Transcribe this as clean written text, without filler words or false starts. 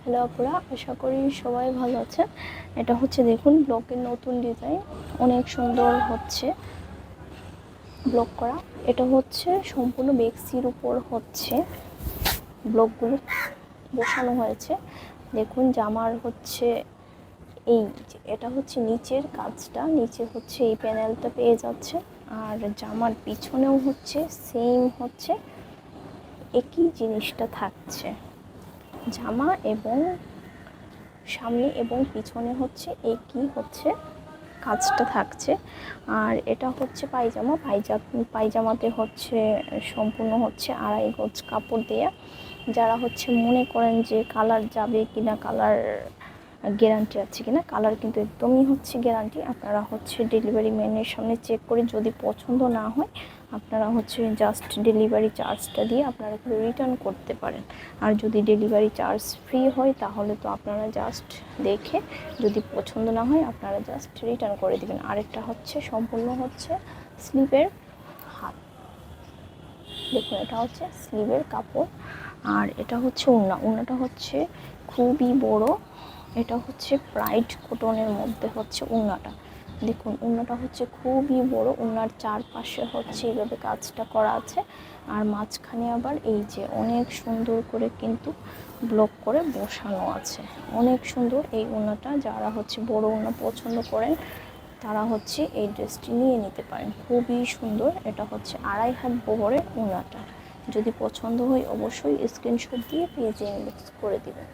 Hello আপুরা, আশা করি সবাই ভালো আছেন। এটা হচ্ছে দেখুন ব্লকের নতুন ডিজাইন, অনেক সুন্দর হচ্ছে ব্লক করা। এটা হচ্ছে সম্পূর্ণ বেক্সির উপর হচ্ছে ব্লকগুলো বসানো হয়েছে। দেখুন জামার হচ্ছে এই এটা হচ্ছে নিচের কাজটা, নিচে হচ্ছে এই প্যানেলটা পেয়ে যাচ্ছে। আর জামার পিছনেও হচ্ছে সেম হচ্ছে একই জিনিসটা থাকছে, জামা এবং সামনে এবং পিছনে হচ্ছে একই হচ্ছে কাজটা থাকছে। আর এটা হচ্ছে পায়জামাতে হচ্ছে সম্পূর্ণ হচ্ছে 2.5 গজ কাপড় দেয়া। যারা হচ্ছে মনে করেন যে কালার যাবে কিনা, কালার গ্যারান্টি আছে কিনা, কালার কিন্তু একদমই হচ্ছে গ্যারান্টি। আপনারা হচ্ছে ডেলিভারি ম্যানের সামনে চেক করে যদি পছন্দ না হয় আপনারা হচ্ছে জাস্ট ডেলিভারি চার্জটা দিয়ে আপনারা রিটার্ন করতে পারেন। আর যদি ডেলিভারি চার্জ ফ্রি হয় তাহলে তো আপনারা জাস্ট দেখে যদি পছন্দ না হয় আপনারা জাস্ট রিটার্ন করে দেবেন। আরেকটা হচ্ছে সম্পূর্ণ হচ্ছে স্লিভের হাত, দেখুন এটা হচ্ছে স্লিভের কাপড়। আর এটা হচ্ছে ওড়নাটা হচ্ছে খুবই বড়। এটা হচ্ছে ব্রাইট কটনের মধ্যে হচ্ছে ওড়নাটা, দেখুন ওড়নাটা হচ্ছে খুবই বড়। ওড়নার চারপাশে হচ্ছে এইভাবে কাজটা করা আছে। আর মাঝখানে আবার এই যে অনেক সুন্দর করে কিন্তু ব্লক করে বসানো আছে, অনেক সুন্দর এই ওড়নাটা। যারা হচ্ছে বড় ওড়না পছন্দ করেন তারা হচ্ছে এই ড্রেসটি নিয়ে নিতে পারেন, খুবই সুন্দর। এটা হচ্ছে 2.5 হাত বহরের ওড়নাটা। যদি পছন্দ হয় অবশ্যই স্ক্রিনশট দিয়ে পেজে ইনবক্স করে দিবেন।